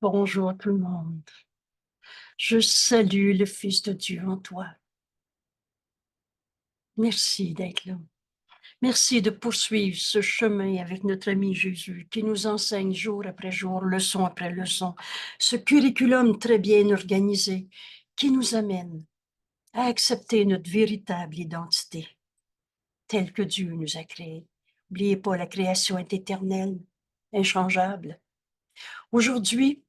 Bonjour tout le monde. Je salue le Fils de Dieu en toi. Merci d'être là. Merci de poursuivre ce chemin avec notre ami Jésus qui nous enseigne jour après jour, leçon après leçon, ce curriculum très bien organisé qui nous amène à accepter notre véritable identité telle que Dieu nous a créés. N'oubliez pas, la création est éternelle, inchangeable. Aujourd'hui,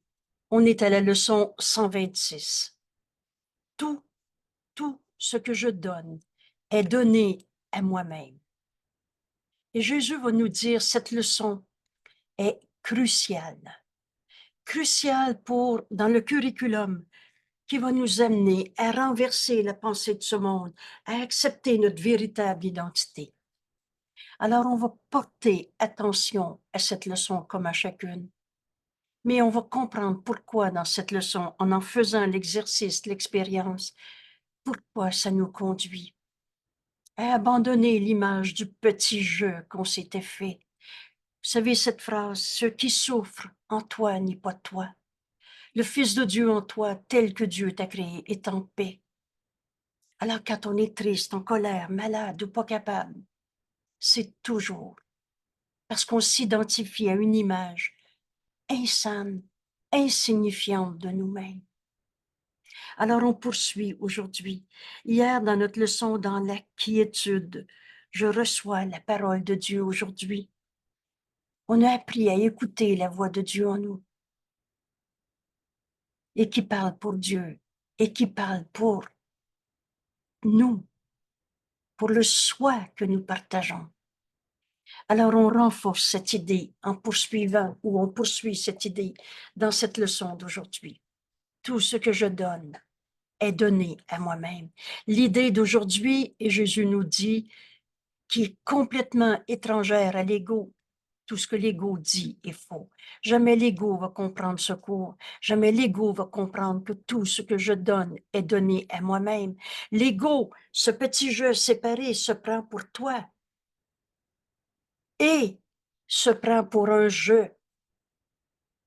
on est à la leçon 126. Tout ce que je donne est donné à moi-même. Et Jésus va nous dire, cette leçon est cruciale. Cruciale dans le curriculum qui va nous amener à renverser la pensée de ce monde, à accepter notre véritable identité. Alors, on va porter attention à cette leçon comme à chacune. Mais on va comprendre pourquoi dans cette leçon, en faisant l'exercice, l'expérience, pourquoi ça nous conduit à abandonner l'image du petit jeu qu'on s'était fait. Vous savez cette phrase, ceux qui souffrent en toi n'est pas toi. Le Fils de Dieu en toi, tel que Dieu t'a créé, est en paix. Alors quand on est triste, en colère, malade ou pas capable, c'est toujours parce qu'on s'identifie à une image insane, insignifiante de nous-mêmes. Alors on poursuit aujourd'hui. Hier, dans notre leçon dans la quiétude, je reçois la parole de Dieu aujourd'hui. On a appris à écouter la voix de Dieu en nous et qui parle pour Dieu et qui parle pour nous, pour le soi que nous partageons. Alors on renforce cette idée en poursuivant ou on poursuit cette idée dans cette leçon d'aujourd'hui. Tout ce que je donne est donné à moi-même. L'idée d'aujourd'hui, et Jésus nous dit, qui est complètement étrangère à l'ego. Tout ce que l'ego dit est faux. Jamais l'ego va comprendre ce cours. Jamais l'ego va comprendre que tout ce que je donne est donné à moi-même. L'ego, ce petit jeu séparé, se prend pour toi et se prend pour un jeu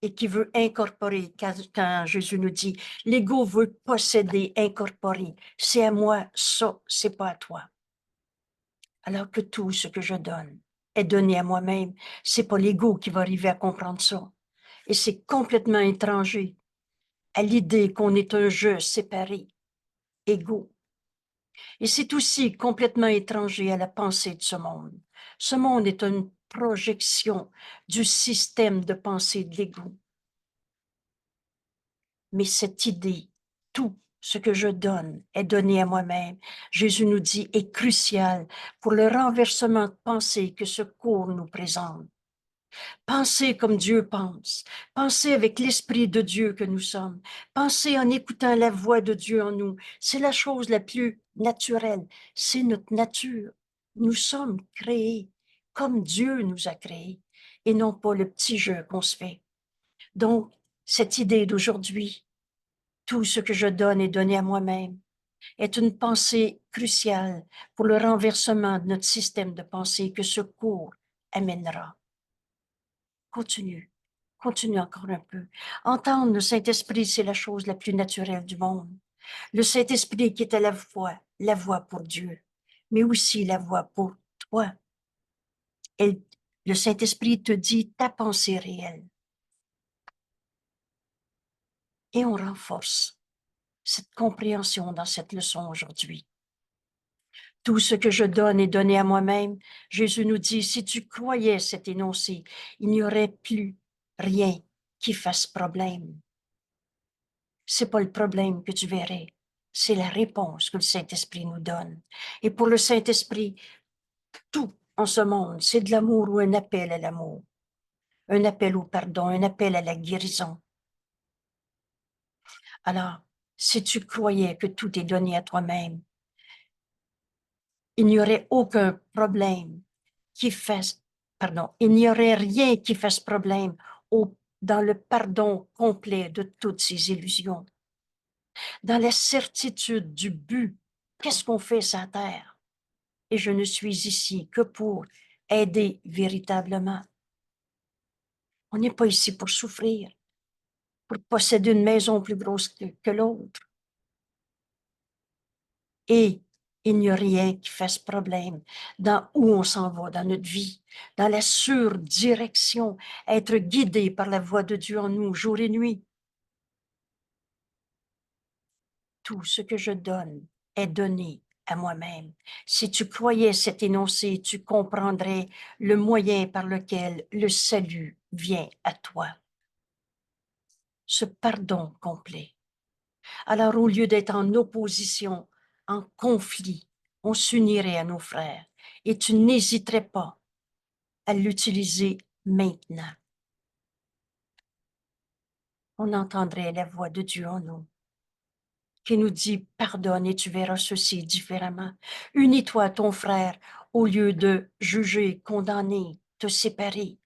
et qui veut incorporer. Quand Jésus nous dit, l'ego veut posséder, incorporer. C'est à moi, ça, c'est pas à toi. Alors que tout ce que je donne est donné à moi-même. C'est pas l'ego qui va arriver à comprendre ça. Et c'est complètement étranger à l'idée qu'on est un jeu séparé, égaux. Et c'est aussi complètement étranger à la pensée de ce monde. Ce monde est une projection du système de pensée de l'ego. Mais cette idée, tout ce que je donne est donné à moi-même, Jésus nous dit, est crucial pour le renversement de pensée que ce cours nous présente. Pensez comme Dieu pense. Pensez avec l'Esprit de Dieu que nous sommes. Pensez en écoutant la voix de Dieu en nous. C'est la chose la plus naturelle. C'est notre nature. Nous sommes créés comme Dieu nous a créés et non pas le petit jeu qu'on se fait. Donc, cette idée d'aujourd'hui, tout ce que je donne est donné à moi-même, est une pensée cruciale pour le renversement de notre système de pensée que ce cours amènera. Continue. Continue encore un peu. Entendre le Saint-Esprit, c'est la chose la plus naturelle du monde. Le Saint-Esprit qui est à la voix pour Dieu, mais aussi la voix pour toi. Et le Saint-Esprit te dit ta pensée réelle. Et on renforce cette compréhension dans cette leçon aujourd'hui. Tout ce que je donne est donné à moi-même. Jésus nous dit, si tu croyais cet énoncé, il n'y aurait plus rien qui fasse problème. C'est pas le problème que tu verrais, c'est la réponse que le Saint-Esprit nous donne. Et pour le Saint-Esprit, tout en ce monde, c'est de l'amour ou un appel à l'amour, un appel au pardon, un appel à la guérison. Alors, si tu croyais que tout est donné à toi-même, il n'y aurait aucun problème qui fasse, pardon, il n'y aurait rien qui fasse problème dans le pardon complet de toutes ces illusions, dans la certitude du but. Qu'est-ce qu'on fait sur la terre? Et je ne suis ici que pour aider véritablement. On n'est pas ici pour souffrir. pour posséder une maison plus grosse que l'autre. Et il n'y a rien qui fasse problème dans où on s'en va dans notre vie, dans la sûre direction, être guidé par la voix de Dieu en nous, jour et nuit. Tout ce que je donne est donné à moi-même. Si tu croyais cet énoncé, tu comprendrais le moyen par lequel le salut vient à toi. Ce pardon complet. Alors, au lieu d'être en opposition, en conflit, on s'unirait à nos frères et tu n'hésiterais pas à l'utiliser maintenant. On entendrait la voix de Dieu en nous qui nous dit « Pardonne et tu verras ceci différemment. Unis-toi à ton frère au lieu de juger, condamner, te séparer.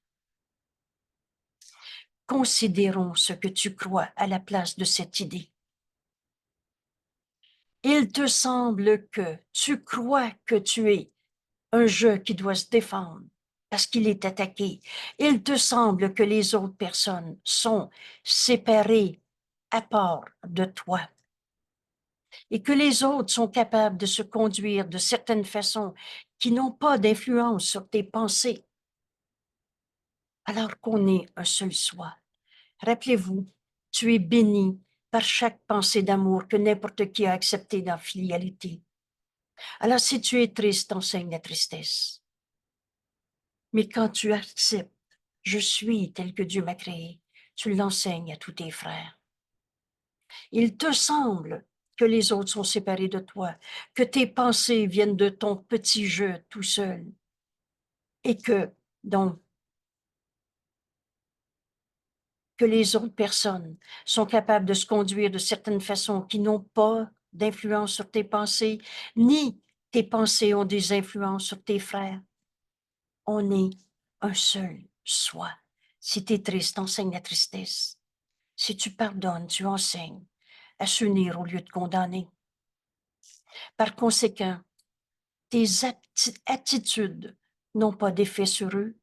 Considérons ce que tu crois à la place de cette idée. Il te semble que tu crois que tu es un jeu qui doit se défendre parce qu'il est attaqué. Il te semble que les autres personnes sont séparées à part de toi et que les autres sont capables de se conduire de certaines façons qui n'ont pas d'influence sur tes pensées, alors qu'on est un seul soi. Rappelez-vous, tu es béni par chaque pensée d'amour que n'importe qui a accepté dans filialité. Alors si tu es triste, enseigne la tristesse. Mais quand tu acceptes, je suis tel que Dieu m'a créé, tu l'enseignes à tous tes frères. Il te semble que les autres sont séparés de toi, que tes pensées viennent de ton petit jeu tout seul et que, donc, que les autres personnes sont capables de se conduire de certaines façons qui n'ont pas d'influence sur tes pensées, ni tes pensées ont des influences sur tes frères. On est un seul soi. Si tu es triste, enseigne la tristesse. Si tu pardonnes, tu enseignes à s'unir au lieu de condamner. Par conséquent, tes attitudes n'ont pas d'effet sur eux.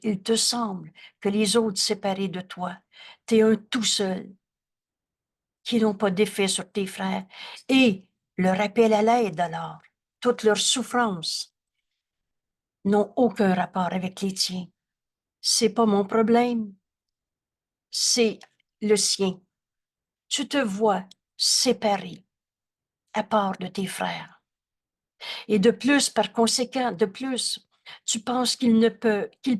Il te semble que les autres séparés de toi, tu es un tout seul, qui n'ont pas d'effet sur tes frères. Et leur appel à l'aide alors, toutes leurs souffrances n'ont aucun rapport avec les tiens. C'est pas mon problème, c'est le sien. Tu te vois séparé à part de tes frères. Et de plus, par conséquent, de plus, tu penses qu'ils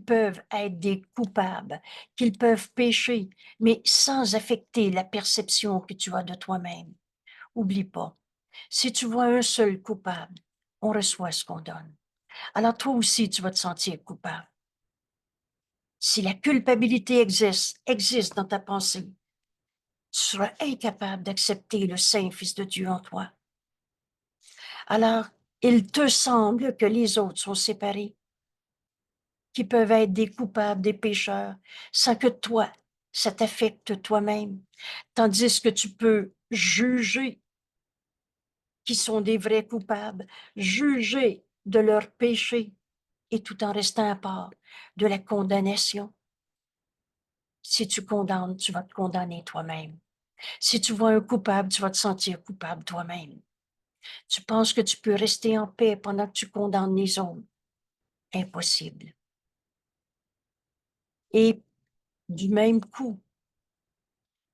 peuvent être des coupables, qu'ils peuvent pécher, mais sans affecter la perception que tu as de toi-même. Oublie pas, si tu vois un seul coupable, on reçoit ce qu'on donne. Alors toi aussi, tu vas te sentir coupable. Si la culpabilité existe dans ta pensée, tu seras incapable d'accepter le Saint Fils de Dieu en toi. Alors, il te semble que les autres sont séparés, qui peuvent être des coupables, des pécheurs, sans que toi, ça t'affecte toi-même, tandis que tu peux juger qui sont des vrais coupables, juger de leurs péchés et tout en restant à part de la condamnation. Si tu condamnes, tu vas te condamner toi-même. Si tu vois un coupable, tu vas te sentir coupable toi-même. Tu penses que tu peux rester en paix pendant que tu condamnes les autres. Impossible. Et du même coup,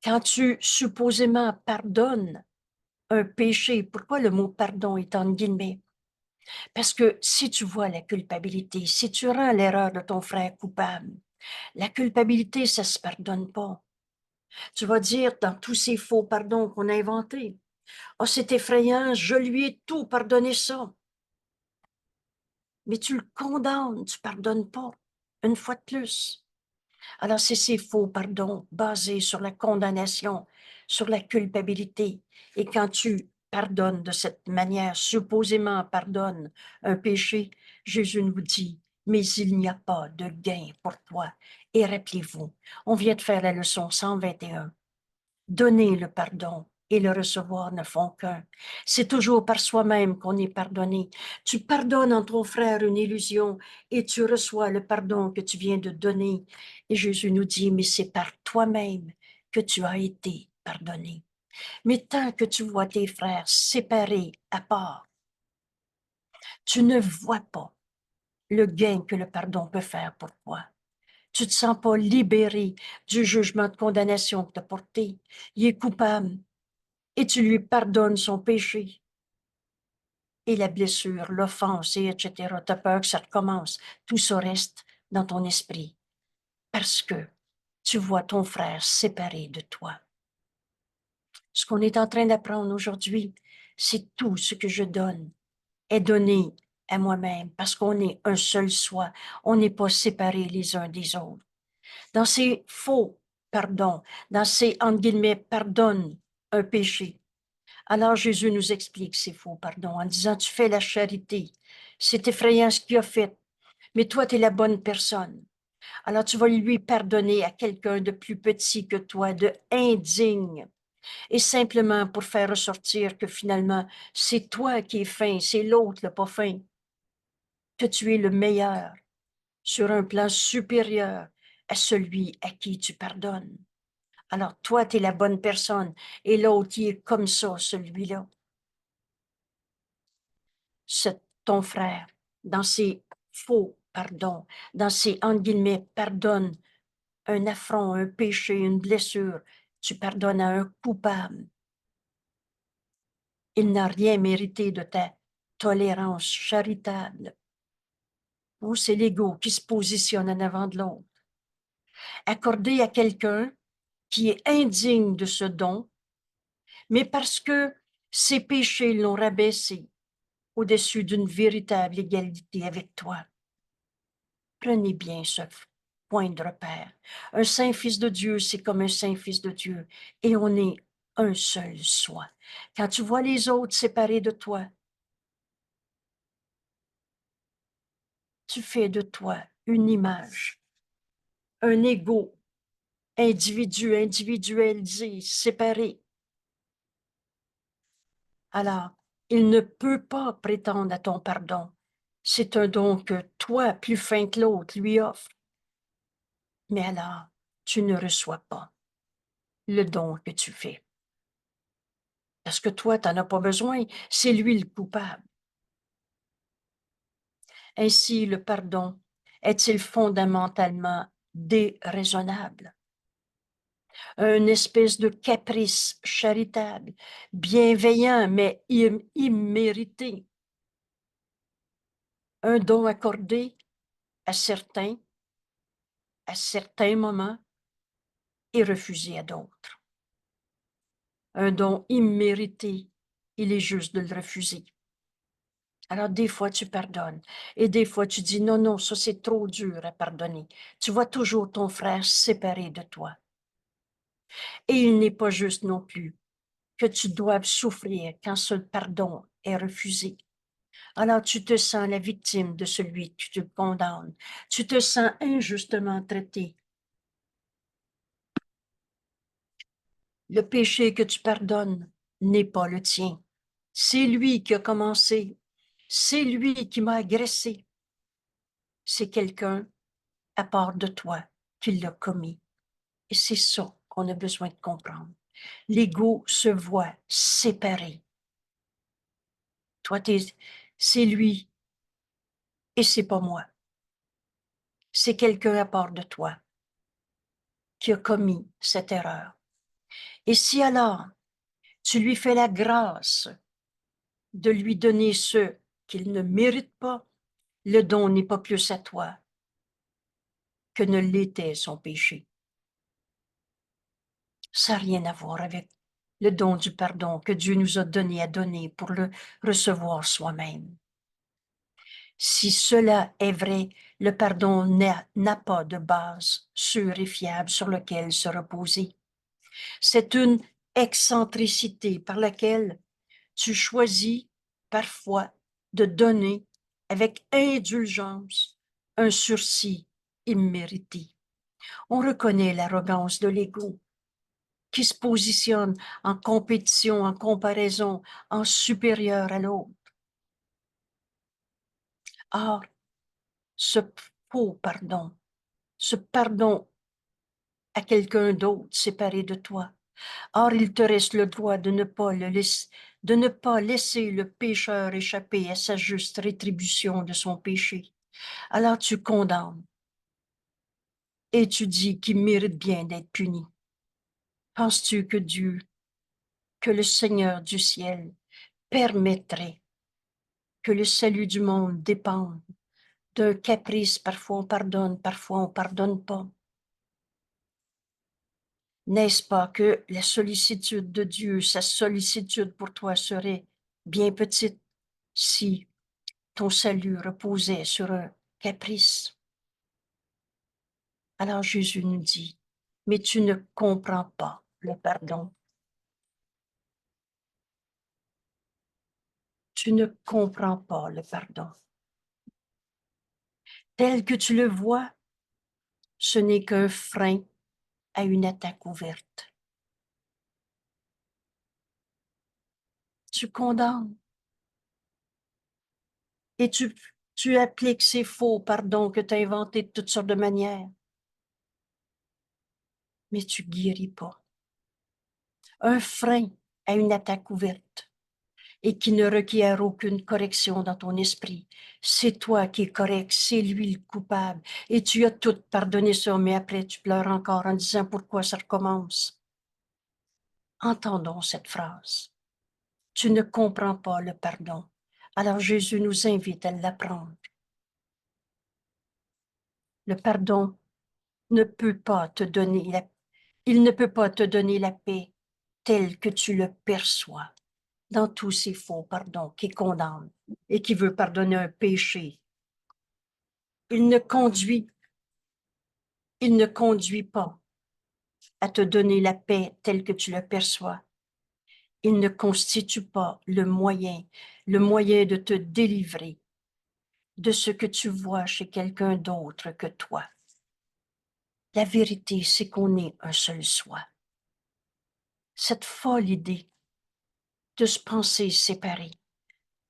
quand tu supposément pardonnes un péché, pourquoi le mot pardon est en guillemets? Parce que si tu vois la culpabilité, si tu rends l'erreur de ton frère coupable, la culpabilité, ça se pardonne pas. Tu vas dire dans tous ces faux pardons qu'on a inventés, « Oh, c'est effrayant, je lui ai tout pardonné ça. » Mais tu le condamnes, tu pardonnes pas, une fois de plus. Alors, c'est ces faux pardons basés sur la condamnation, sur la culpabilité. Et quand tu pardonnes de cette manière, supposément pardonne un péché, Jésus nous dit, mais il n'y a pas de gain pour toi. Et rappelez-vous, on vient de faire la leçon 121. Donner le pardon et le recevoir ne font qu'un. C'est toujours par soi-même qu'on est pardonné. Tu pardonnes à ton frère une illusion et tu reçois le pardon que tu viens de donner. Et Jésus nous dit, mais c'est par toi-même que tu as été pardonné. Mais tant que tu vois tes frères séparés à part, tu ne vois pas le gain que le pardon peut faire pour toi. Tu ne te sens pas libéré du jugement de condamnation que tu as porté. Il est coupable et tu lui pardonnes son péché. Et la blessure, l'offense, et etc. Tu as peur que ça recommence. Tout ça reste dans ton esprit parce que tu vois ton frère séparé de toi. Ce qu'on est en train d'apprendre aujourd'hui, c'est tout ce que je donne est donné à moi-même parce qu'on est un seul soi. On n'est pas séparés les uns des autres. Dans ces faux pardons, dans ces, entre guillemets, pardonne un péché. Alors Jésus nous explique ces faux pardons en disant, tu fais la charité. C'est effrayant ce qu'il a fait, mais toi, tu es la bonne personne. Alors tu vas lui pardonner à quelqu'un de plus petit que toi, de indigne. Et simplement pour faire ressortir que finalement, c'est toi qui es fin, c'est l'autre le pas fin, que tu es le meilleur sur un plan supérieur à celui à qui tu pardonnes. Alors toi, tu es la bonne personne et l'autre, il est comme ça, celui-là. C'est ton frère, dans ses faux pardons, dans ses, entre guillemets, pardonne un affront, un péché, une blessure, tu pardonnes à un coupable. Il n'a rien mérité de ta tolérance charitable. Ou c'est l'ego qui se positionne en avant de l'autre. Accorder à quelqu'un qui est indigne de ce don, mais parce que ses péchés l'ont rabaissé au-dessus d'une véritable égalité avec toi. Prenez bien ce point de repère. Un saint fils de Dieu, c'est comme un saint fils de Dieu, et on est un seul soi. Quand tu vois les autres séparés de toi, tu fais de toi une image, un ego individualisé, séparé. Alors, il ne peut pas prétendre à ton pardon. C'est un don que toi, plus fin que l'autre, lui offre. Mais alors, tu ne reçois pas le don que tu fais. Parce que toi, tu n'en as pas besoin, c'est lui le coupable. Ainsi, le pardon est-il fondamentalement déraisonnable? Une espèce de caprice charitable, bienveillant mais immérité. Un don accordé à certains moments et refusé à d'autres. Un don immérité, il est juste de le refuser. Alors, des fois, tu pardonnes et des fois, tu dis non, non, ça, c'est trop dur à pardonner. Tu vois toujours ton frère séparé de toi. Et il n'est pas juste non plus que tu doives souffrir quand ce pardon est refusé. Alors, tu te sens la victime de celui que tu condamnes. Tu te sens injustement traité. Le péché que tu pardonnes n'est pas le tien. C'est lui qui a commencé. C'est lui qui m'a agressé. C'est quelqu'un à part de toi qui l'a commis. Et c'est ça qu'on a besoin de comprendre. L'ego se voit séparé. Toi, c'est lui et c'est pas moi. C'est quelqu'un à part de toi qui a commis cette erreur. Et si alors tu lui fais la grâce de lui donner ce qu'il ne mérite pas, le don n'est pas plus à toi que ne l'était son péché. Ça n'a rien à voir avec le don du pardon que Dieu nous a donné à donner pour le recevoir soi-même. Si cela est vrai, le pardon n'a pas de base sûre et fiable sur laquelle se reposer. C'est une excentricité par laquelle tu choisis parfois de donner avec indulgence un sursis immérité. On reconnaît l'arrogance de l'ego qui se positionne en compétition, en comparaison, en supérieur à l'autre. Or, ce faux pardon, ce pardon à quelqu'un d'autre séparé de toi. Or, il te reste le droit de ne pas de ne pas laisser le pécheur échapper à sa juste rétribution de son péché. Alors tu condamnes et tu dis qu'il mérite bien d'être puni. Penses-tu que Dieu, que le Seigneur du ciel permettrait que le salut du monde dépende d'un caprice? Parfois on pardonne pas. N'est-ce pas que la sollicitude de Dieu, sa sollicitude pour toi serait bien petite si ton salut reposait sur un caprice? Alors Jésus nous dit, mais tu ne comprends pas le pardon. Tu ne comprends pas le pardon. Tel que tu le vois, ce n'est qu'un frein à une attaque ouverte. Tu condamnes et tu appliques ces faux pardons que tu as inventés de toutes sortes de manières, mais tu guéris pas. Un frein à une attaque ouverte et qui ne requiert aucune correction dans ton esprit. C'est toi qui es correct, c'est lui le coupable. Et tu as tout pardonné ça, mais après tu pleures encore en disant pourquoi ça recommence. Entendons cette phrase. Tu ne comprends pas le pardon. Alors Jésus nous invite à l'apprendre. Le pardon ne peut pas te donner il ne peut pas te donner la paix telle que tu le perçois dans tous ces faux pardons qui condamnent et qui veut pardonner un péché. Il ne conduit pas à te donner la paix telle que tu le perçois. Il ne constitue pas le moyen de te délivrer de ce que tu vois chez quelqu'un d'autre que toi. La vérité, c'est qu'on est un seul soi. Cette folle idée de se penser séparé,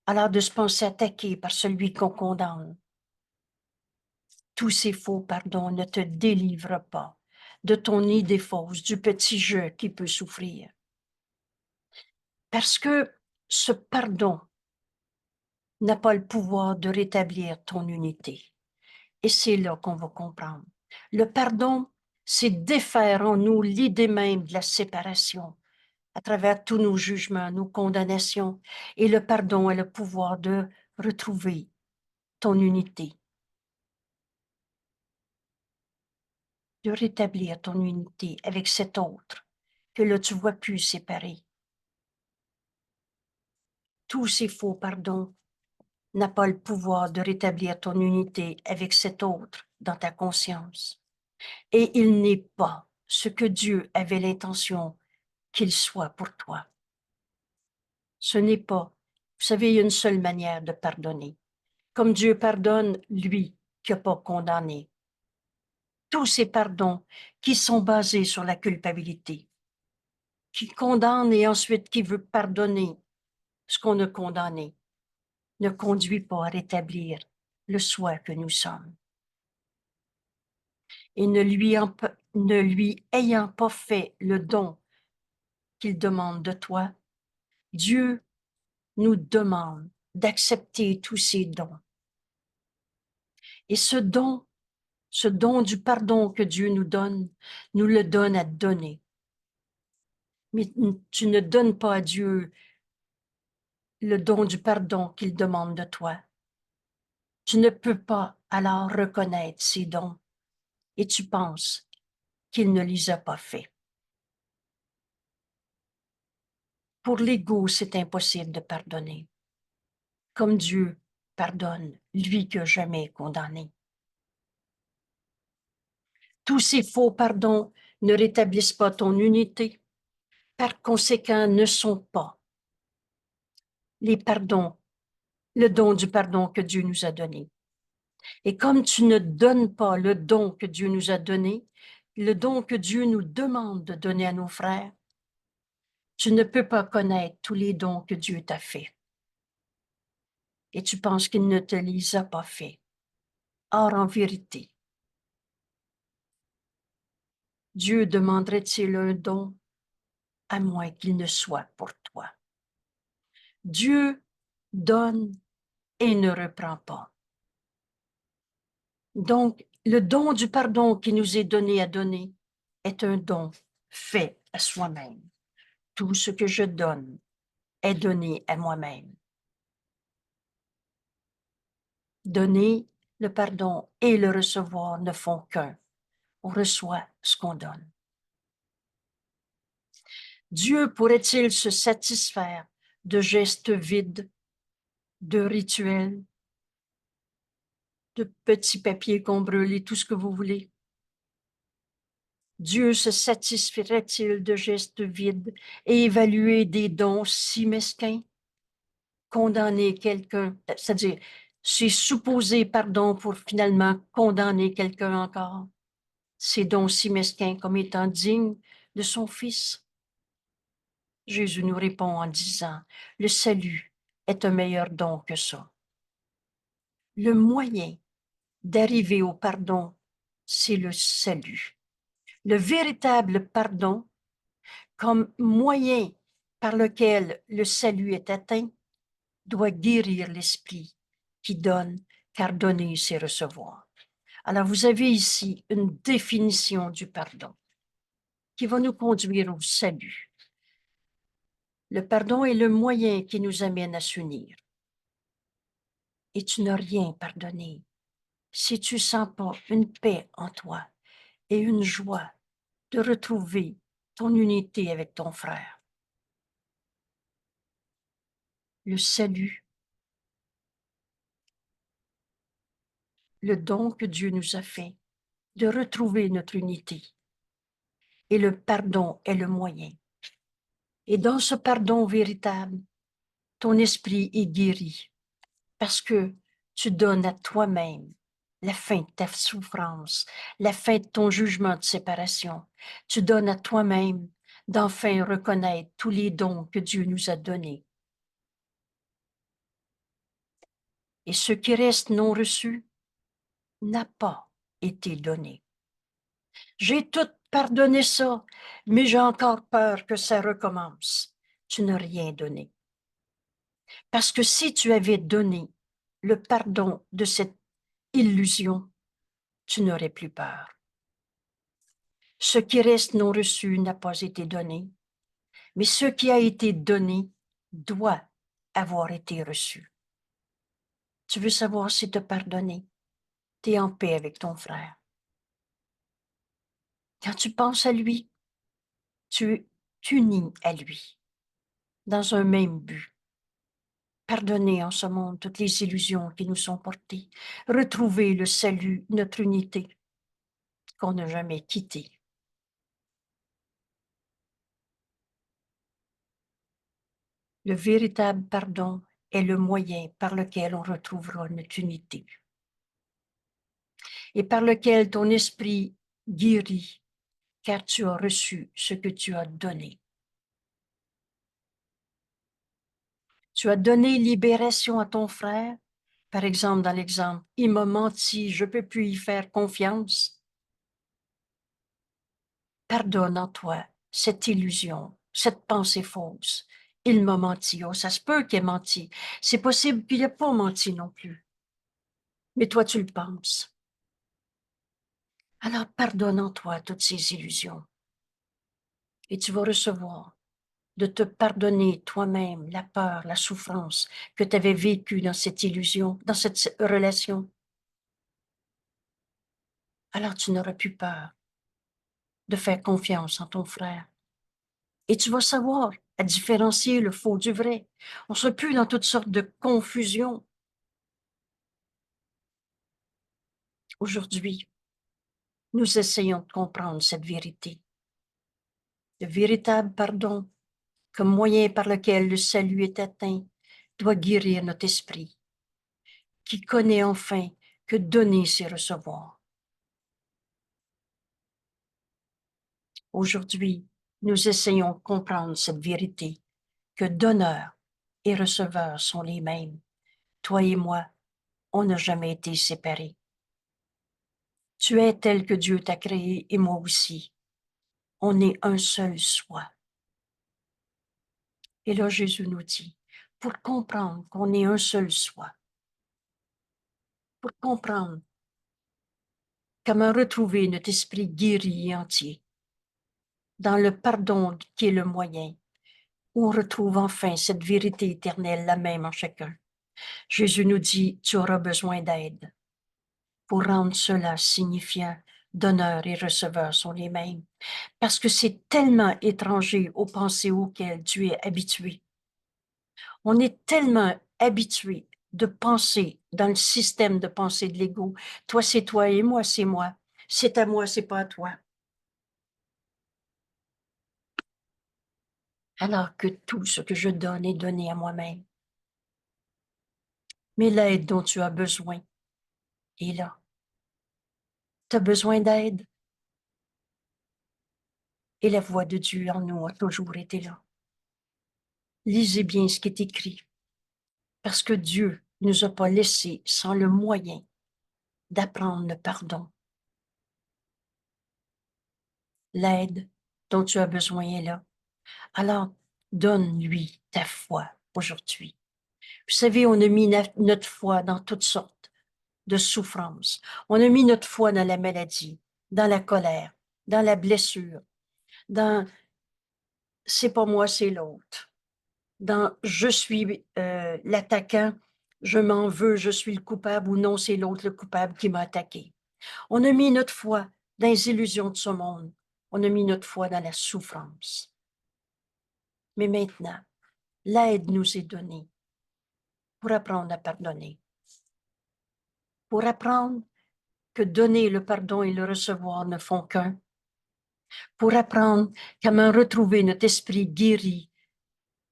alors de se penser attaqué par celui qu'on condamne. Tous ces faux pardons ne te délivrent pas de ton idée fausse, du petit jeu qui peut souffrir. Parce que ce pardon n'a pas le pouvoir de rétablir ton unité. Et c'est là qu'on va comprendre. Le pardon, c'est défaire en nous l'idée même de la séparation à travers tous nos jugements, nos condamnations. Et le pardon a le pouvoir de retrouver ton unité, de rétablir ton unité avec cet autre que là tu vois plus séparé. Tous ces faux pardons n'a pas le pouvoir de rétablir ton unité avec cet autre dans ta conscience. Et il n'est pas ce que Dieu avait l'intention qu'il soit pour toi. Ce n'est pas, vous savez, il y a une seule manière de pardonner. Comme Dieu pardonne, lui qui n'a pas condamné. Tous ces pardons qui sont basés sur la culpabilité, qui condamne et ensuite qui veut pardonner ce qu'on a condamné, ne conduit pas à rétablir le soi que nous sommes. Et ne lui ayant pas fait le don qu'il demande de toi, Dieu nous demande d'accepter tous ces dons. Et ce don du pardon que Dieu nous le donne à donner. Mais tu ne donnes pas à Dieu le don du pardon qu'il demande de toi. Tu ne peux pas alors reconnaître ces dons et tu penses qu'il ne les a pas faits. Pour l'ego, c'est impossible de pardonner. Comme Dieu pardonne, lui qui n'a jamais condamné. Tous ces faux pardons ne rétablissent pas ton unité, par conséquent ne sont pas les pardons, le don du pardon que Dieu nous a donné. Et comme tu ne donnes pas le don que Dieu nous a donné, le don que Dieu nous demande de donner à nos frères, tu ne peux pas connaître tous les dons que Dieu t'a fait. Et tu penses qu'il ne te les a pas faits. Or, en vérité, Dieu demanderait-il un don à moins qu'il ne soit pour toi? Dieu donne et ne reprend pas. Donc, le don du pardon qui nous est donné à donner est un don fait à soi-même. Tout ce que je donne est donné à moi-même. Donner le pardon et le recevoir ne font qu'un. On reçoit ce qu'on donne. Dieu pourrait-il se satisfaire de gestes vides, de rituels, de petits papiers qu'on brûle et tout ce que vous voulez? Dieu se satisferait-il de gestes vides et évaluer des dons si mesquins? Condamner quelqu'un, c'est-à-dire, c'est supposer pardon pour finalement condamner quelqu'un encore. Ces dons si mesquins comme étant dignes de son Fils. Jésus nous répond en disant, le salut est un meilleur don que ça. Le moyen d'arriver au pardon, c'est le salut. Le véritable pardon, comme moyen par lequel le salut est atteint, doit guérir l'esprit qui donne, car donner, c'est recevoir. Alors, vous avez ici une définition du pardon qui va nous conduire au salut. Le pardon est le moyen qui nous amène à s'unir. Et tu n'as rien pardonné si tu sens pas une paix en toi et une joie de retrouver ton unité avec ton frère. Le salut, le don que Dieu nous a fait de retrouver notre unité. Et le pardon est le moyen. Et dans ce pardon véritable, ton esprit est guéri parce que tu donnes à toi-même la fin de ta souffrance, la fin de ton jugement de séparation. Tu donnes à toi-même d'enfin reconnaître tous les dons que Dieu nous a donnés. Et ce qui reste non reçu n'a pas été donné. J'ai tout pardonné ça, mais j'ai encore peur que ça recommence. Tu n'as rien donné. Parce que si tu avais donné le pardon de cette illusion, tu n'aurais plus peur. Ce qui reste non reçu n'a pas été donné, mais ce qui a été donné doit avoir été reçu. Tu veux savoir si tu as pardonné? Tu es en paix avec ton frère. Quand tu penses à lui, tu t'unis à lui dans un même but. Pardonner en ce monde toutes les illusions qui nous sont portées, retrouver le salut, notre unité qu'on n'a jamais quittée. Le véritable pardon est le moyen par lequel on retrouvera notre unité et par lequel ton esprit guérit, car tu as reçu ce que tu as donné. Tu as donné libération à ton frère, par exemple dans l'exemple, il m'a menti, je ne peux plus y faire confiance. Pardonne en toi cette illusion, cette pensée fausse. Il m'a menti, oh, ça se peut qu'il ait menti. C'est possible qu'il n'ait pas menti non plus. Mais toi, tu le penses. Alors pardonne en toi toutes ces illusions. Et tu vas recevoir de te pardonner toi-même la peur, la souffrance que tu avais vécue dans cette illusion, dans cette relation. Alors tu n'auras plus peur de faire confiance en ton frère. Et tu vas savoir à différencier le faux du vrai. On ne sera plus dans toutes sortes de confusions. Aujourd'hui, nous essayons de comprendre cette vérité. Le véritable pardon, comme moyen par lequel le salut est atteint, doit guérir notre esprit, qui connaît enfin que donner, c'est recevoir. Aujourd'hui, nous essayons de comprendre cette vérité, que donneur et receveur sont les mêmes. Toi et moi, on n'a jamais été séparés. Tu es tel que Dieu t'a créé et moi aussi. on est un seul soi. Et là, Jésus nous dit, pour comprendre qu'on est un seul soi, pour comprendre comment retrouver notre esprit guéri et entier, dans le pardon qui est le moyen, où on retrouve enfin cette vérité éternelle, la même en chacun. Jésus nous dit, tu auras besoin d'aide. Pour rendre cela signifiant, donneur et receveur sont les mêmes. Parce que c'est tellement étranger aux pensées auxquelles tu es habitué. On est tellement habitué de penser dans le système de pensée de l'ego. Toi, c'est toi et moi, c'est moi. C'est à moi, c'est pas à toi. Alors que tout ce que je donne est donné à moi-même. Mais l'aide dont tu as besoin est là. Tu as besoin d'aide. Et la voix de Dieu en nous a toujours été là. Lisez bien ce qui est écrit. Parce que Dieu ne nous a pas laissés sans le moyen d'apprendre le pardon. L'aide dont tu as besoin est là. Alors, donne-lui ta foi aujourd'hui. Vous savez, on a mis notre foi dans toutes sortes de souffrances. On a mis notre foi dans la maladie, dans la colère, dans la blessure, dans c'est pas moi, c'est l'autre, dans je suis l'attaquant, je m'en veux, je suis le coupable ou non, c'est l'autre le coupable qui m'a attaqué. On a mis notre foi dans les illusions de ce monde. On a mis notre foi dans la souffrance. Mais maintenant, l'aide nous est donnée pour apprendre à pardonner, pour apprendre que donner le pardon et le recevoir ne font qu'un, pour apprendre comment retrouver notre esprit guéri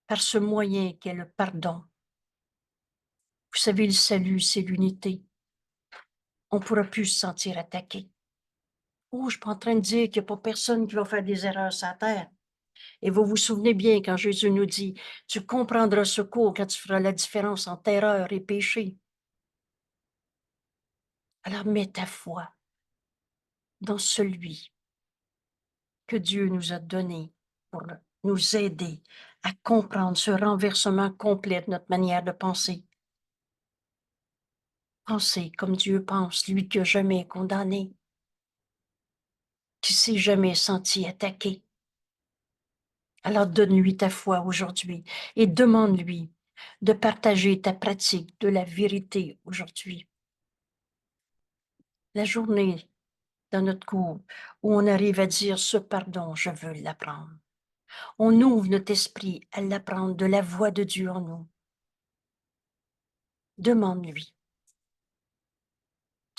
par ce moyen qu'est le pardon. Vous savez, le salut, c'est l'unité. On ne pourra plus se sentir attaqué. Oh, je ne suis pas en train de dire qu'il n'y a pas personne qui va faire des erreurs sur la terre. Et vous vous souvenez bien quand Jésus nous dit, tu comprendras secours quand tu feras la différence entre erreur et péché. Alors mets ta foi dans celui que Dieu nous a donné pour nous aider à comprendre ce renversement complet de notre manière de penser. Penser comme Dieu pense, lui qui n'a jamais condamné, qui s'est jamais senti attaqué. Alors donne-lui ta foi aujourd'hui et demande-lui de partager ta pratique de la vérité aujourd'hui. La journée dans notre cours où on arrive à dire ce pardon, je veux l'apprendre. On ouvre notre esprit à l'apprendre de la voix de Dieu en nous. Demande-lui.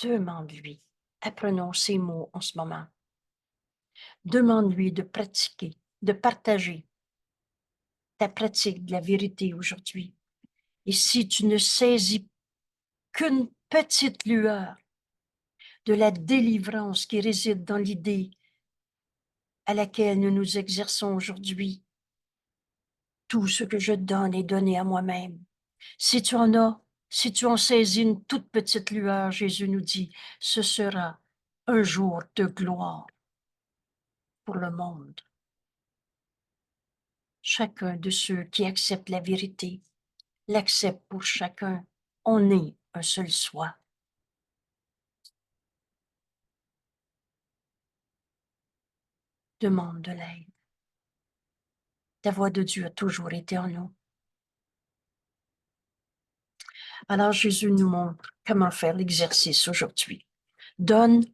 Demande-lui. Apprenons ces mots en ce moment. Demande-lui de pratiquer, de partager ta pratique de la vérité aujourd'hui. Et si tu ne saisis qu'une petite lueur de la délivrance qui réside dans l'idée à laquelle nous nous exerçons aujourd'hui, tout ce que je donne est donné à moi-même. Si tu en as, si tu en saisis une toute petite lueur, Jésus nous dit, ce sera un jour de gloire pour le monde. Chacun de ceux qui acceptent la vérité l'accepte pour chacun. On est un seul soi. Demande de l'aide. La voix de Dieu a toujours été en nous. Alors Jésus nous montre comment faire l'exercice aujourd'hui. Donne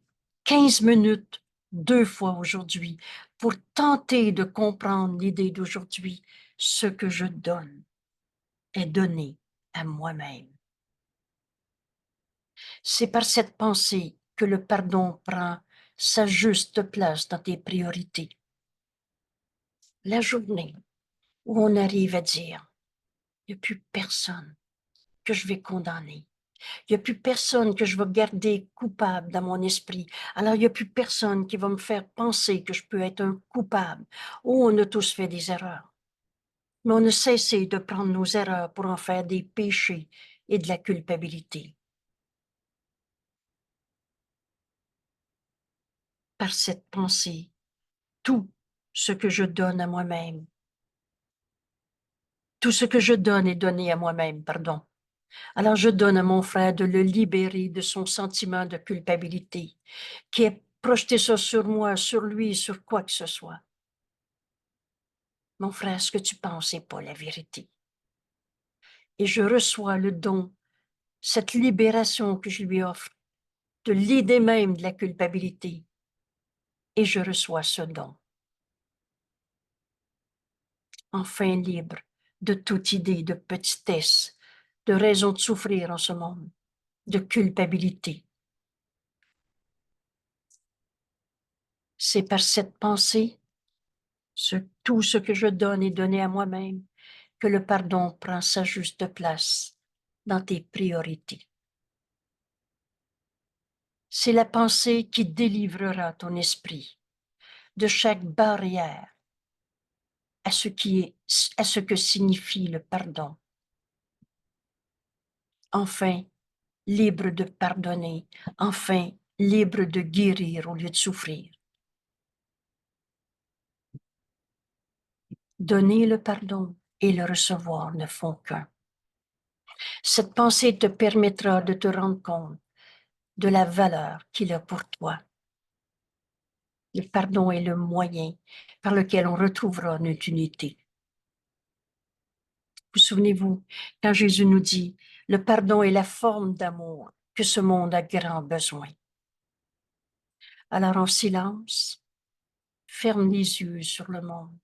15 minutes 2 fois aujourd'hui pour tenter de comprendre l'idée d'aujourd'hui. Ce que je donne est donné à moi-même. C'est par cette pensée que le pardon prend sa juste place dans tes priorités. La journée où on arrive à dire, il n'y a plus personne que je vais condamner. Il n'y a plus personne que je vais garder coupable dans mon esprit. Alors, il n'y a plus personne qui va me faire penser que je peux être un coupable. Oh, on a tous fait des erreurs. Mais on a cessé de prendre nos erreurs pour en faire des péchés et de la culpabilité. Par cette pensée, tout ce que je donne à moi-même. Tout ce que je donne est donné à moi-même, pardon. Alors je donne à mon frère de le libérer de son sentiment de culpabilité, qui est projeté ça sur moi, sur lui, sur quoi que ce soit. Mon frère, ce que tu penses n'est pas la vérité. Et je reçois le don, cette libération que je lui offre, de l'idée même de la culpabilité. Et je reçois ce don. Enfin libre de toute idée de petitesse, de raison de souffrir en ce monde, de culpabilité. C'est par cette pensée, tout ce que je donne est donné à moi-même, que le pardon prend sa juste place dans tes priorités. C'est la pensée qui délivrera ton esprit de chaque barrière à ce que signifie le pardon. Enfin, libre de pardonner, enfin, libre de guérir au lieu de souffrir. Donner le pardon et le recevoir ne font qu'un. Cette pensée te permettra de te rendre compte de la valeur qu'il a pour toi. Le pardon est le moyen par lequel on retrouvera notre unité. Vous souvenez-vous, quand Jésus nous dit, le pardon est la forme d'amour que ce monde a grand besoin. Alors en silence, ferme les yeux sur le monde.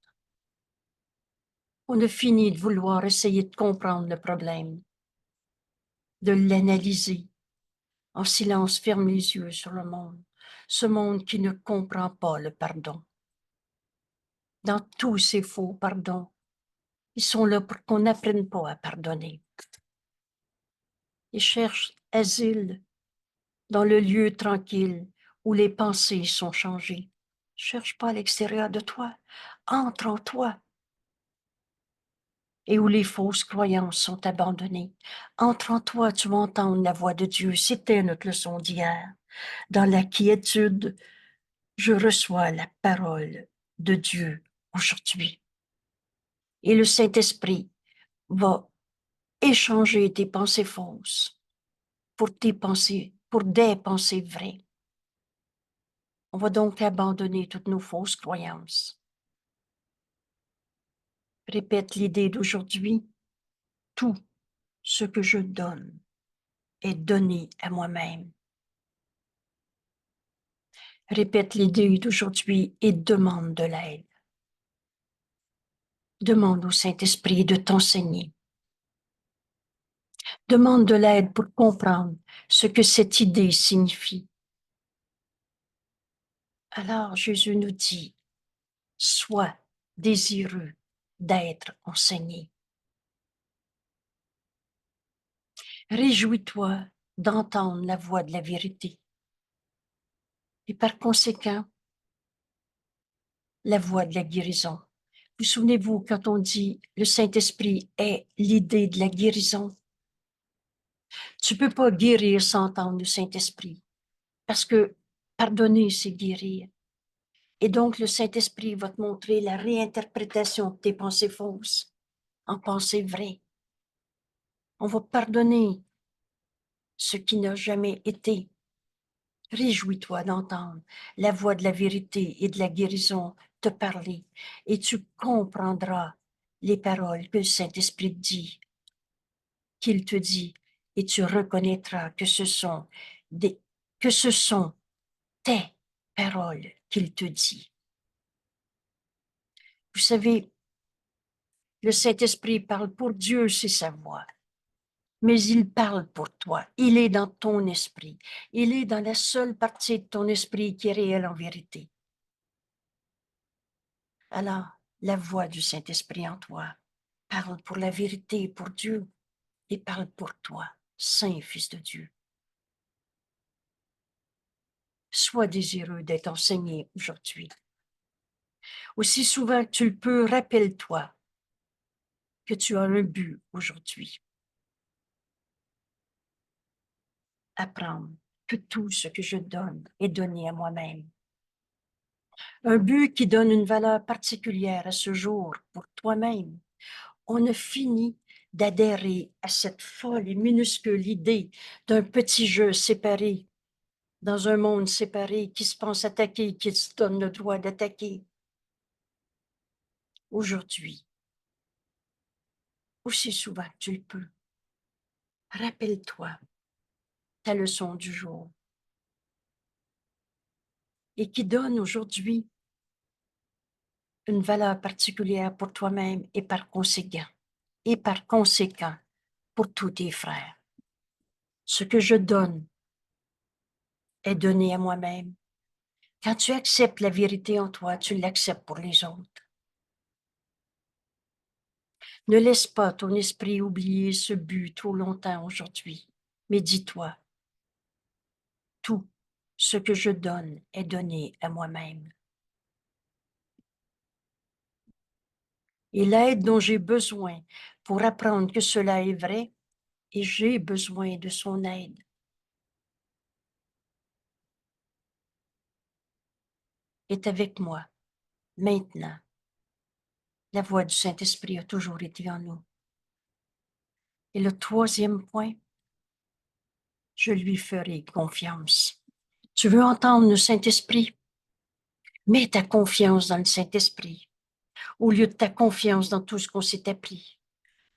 On a fini de vouloir essayer de comprendre le problème, de l'analyser. En silence, ferme les yeux sur le monde, ce monde qui ne comprend pas le pardon. Dans tous ces faux pardons, ils sont là pour qu'on n'apprenne pas à pardonner. Ils cherchent asile dans le lieu tranquille où les pensées sont changées. Cherche pas à l'extérieur de toi, entre en toi. Et où les fausses croyances sont abandonnées. Entre en toi, tu vas entendre la voix de Dieu. C'était notre leçon d'hier. Dans la quiétude, je reçois la parole de Dieu aujourd'hui. Et le Saint-Esprit va échanger tes pensées fausses pour des pensées vraies. On va donc abandonner toutes nos fausses croyances. Répète l'idée d'aujourd'hui. Tout ce que je donne est donné à moi-même. Répète l'idée d'aujourd'hui et demande de l'aide. Demande au Saint-Esprit de t'enseigner. Demande de l'aide pour comprendre ce que cette idée signifie. Alors Jésus nous dit, sois désireux d'être enseigné. Réjouis-toi d'entendre la voix de la vérité. Et par conséquent, la voix de la guérison. Vous souvenez-vous quand on dit le Saint-Esprit est l'idée de la guérison? Tu peux pas guérir sans entendre le Saint-Esprit. Parce que pardonner, c'est guérir. Et donc, le Saint-Esprit va te montrer la réinterprétation de tes pensées fausses en pensées vraies. On va pardonner ce qui n'a jamais été. Réjouis-toi d'entendre la voix de la vérité et de la guérison te parler et tu comprendras les paroles que le Saint-Esprit dit, qu'il te dit, et tu reconnaîtras que ce sont tes paroles qu'il te dit. Vous savez, le Saint-Esprit parle pour Dieu, c'est sa voix. Mais il parle pour toi. Il est dans ton esprit. Il est dans la seule partie de ton esprit qui est réelle en vérité. Alors, la voix du Saint-Esprit en toi parle pour la vérité, pour Dieu, et parle pour toi, Saint Fils de Dieu. Sois désireux d'être enseigné aujourd'hui. Aussi souvent que tu le peux, rappelle-toi que tu as un but aujourd'hui. Apprendre que tout ce que je donne est donné à moi-même. Un but qui donne une valeur particulière à ce jour pour toi-même. On a fini d'adhérer à cette folle et minuscule idée d'un petit jeu séparé, dans un monde séparé qui se pense attaquer, qui se donne le droit d'attaquer. Aujourd'hui, aussi souvent que tu le peux, rappelle-toi ta leçon du jour et qui donne aujourd'hui une valeur particulière pour toi-même et par conséquent pour tous tes frères. Ce que je donne est donné à moi-même. Quand tu acceptes la vérité en toi, tu l'acceptes pour les autres. Ne laisse pas ton esprit oublier ce but trop longtemps aujourd'hui, mais dis-toi, tout ce que je donne est donné à moi-même. Et l'aide dont j'ai besoin pour apprendre que cela est vrai, et j'ai besoin de son aide. Est avec moi, maintenant. La voix du Saint-Esprit a toujours été en nous. Et le troisième point, je lui ferai confiance. Tu veux entendre le Saint-Esprit? Mets ta confiance dans le Saint-Esprit au lieu de ta confiance dans tout ce qu'on s'est appris,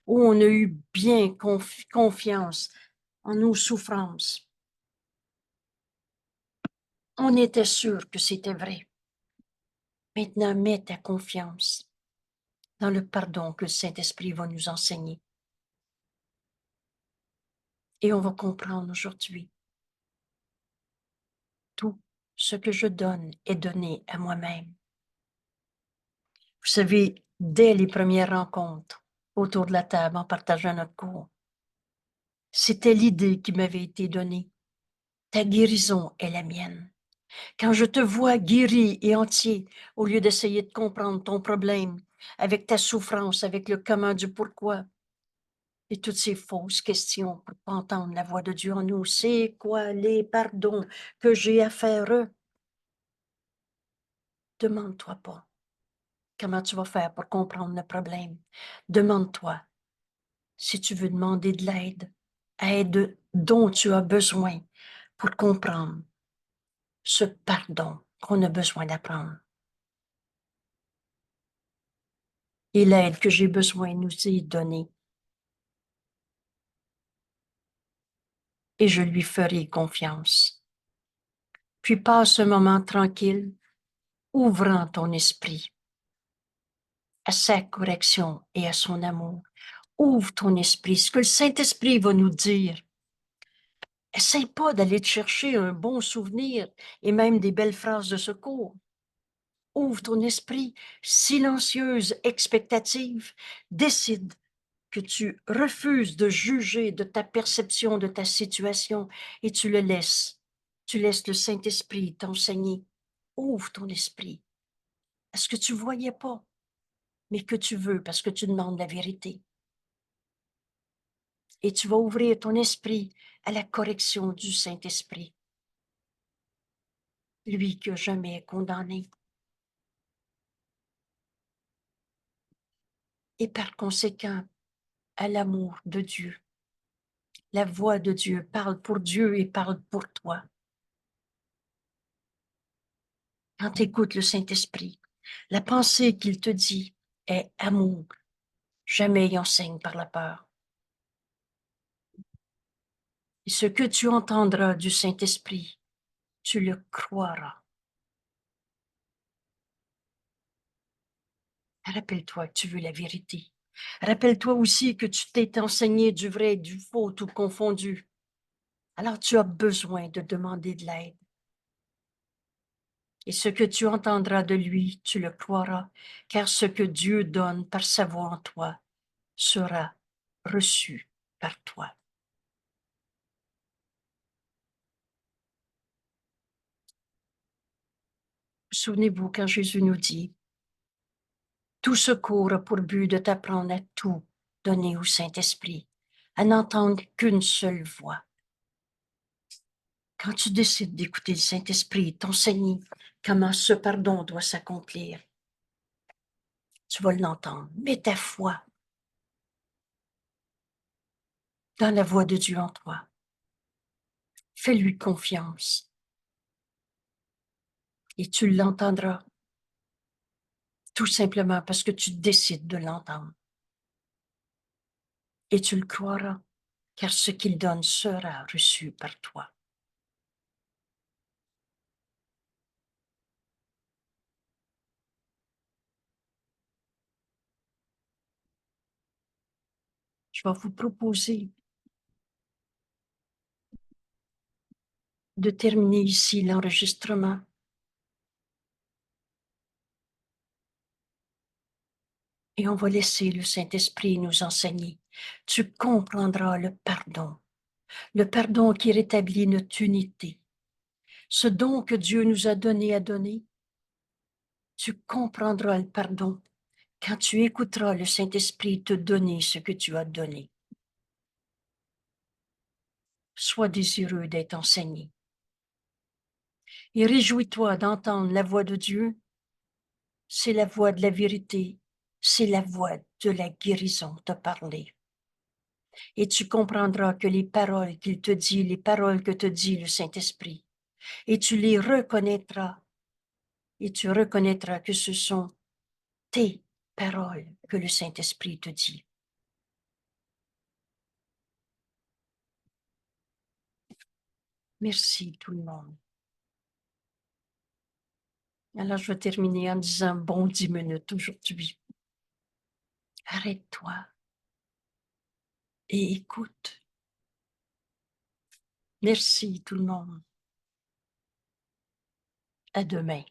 où on a eu bien confiance en nos souffrances. On était sûr que c'était vrai. Maintenant, mets ta confiance dans le pardon que le Saint-Esprit va nous enseigner. Et on va comprendre aujourd'hui. Tout ce que je donne est donné à moi-même. Vous savez, dès les premières rencontres autour de la table en partageant notre cours, c'était l'idée qui m'avait été donnée. Ta guérison est la mienne. Quand je te vois guéri et entier, au lieu d'essayer de comprendre ton problème avec ta souffrance, avec le comment du pourquoi, et toutes ces fausses questions pour pas entendre la voix de Dieu en nous, c'est quoi les pardons que j'ai à faire? Demande-toi pas comment tu vas faire pour comprendre le problème. Demande-toi si tu veux demander de l'aide dont tu as besoin pour comprendre ce pardon qu'on a besoin d'apprendre. Et l'aide que j'ai besoin nous est donnée. Et je lui ferai confiance. Puis passe un moment tranquille, ouvrant ton esprit à sa correction et à son amour. Ouvre ton esprit, ce que le Saint-Esprit va nous dire. Essaye pas d'aller te chercher un bon souvenir et même des belles phrases de secours. Ouvre ton esprit, silencieuse, expectative. Décide que tu refuses de juger de ta perception de ta situation et tu le laisses. Tu laisses le Saint-Esprit t'enseigner. Ouvre ton esprit à ce que tu ne voyais pas, mais que tu veux parce que tu demandes la vérité. Et tu vas ouvrir ton esprit à la correction du Saint-Esprit, lui qui n'a jamais condamné. Et par conséquent, à l'amour de Dieu. La voix de Dieu parle pour Dieu et parle pour toi. Quand tu écoutes le Saint-Esprit, la pensée qu'il te dit est amour. Jamais il enseigne par la peur. Et ce que tu entendras du Saint-Esprit, tu le croiras. Rappelle-toi que tu veux la vérité. Rappelle-toi aussi que tu t'es enseigné du vrai et du faux, tout confondu. Alors tu as besoin de demander de l'aide. Et ce que tu entendras de lui, tu le croiras, car ce que Dieu donne par sa voix en toi sera reçu par toi. Souvenez-vous quand Jésus nous dit, tout secours a pour but de t'apprendre à tout donner au Saint-Esprit, à n'entendre qu'une seule voix. Quand tu décides d'écouter le Saint-Esprit t'enseigner, comment ce pardon doit s'accomplir. Tu vas l'entendre. Mets ta foi dans la voix de Dieu en toi. Fais-lui confiance et tu l'entendras tout simplement parce que tu décides de l'entendre. Et tu le croiras, car ce qu'il donne sera reçu par toi. Je vais vous proposer de terminer ici l'enregistrement. Et on va laisser le Saint-Esprit nous enseigner. Tu comprendras le pardon qui rétablit notre unité. Ce don que Dieu nous a donné à donner, tu comprendras le pardon quand tu écouteras le Saint-Esprit te donner ce que tu as donné. Sois désireux d'être enseigné. Et réjouis-toi d'entendre la voix de Dieu. C'est la voix de la vérité, c'est la voix de la guérison te parler. Et tu comprendras que les paroles qu'il te dit, les paroles que te dit le Saint-Esprit, et tu les reconnaîtras, et tu reconnaîtras que ce sont tes paroles que le Saint-Esprit te dit. Merci tout le monde. Alors, je vais terminer en disant bon 10 minutes aujourd'hui. Arrête-toi et écoute. Merci tout le monde. À demain.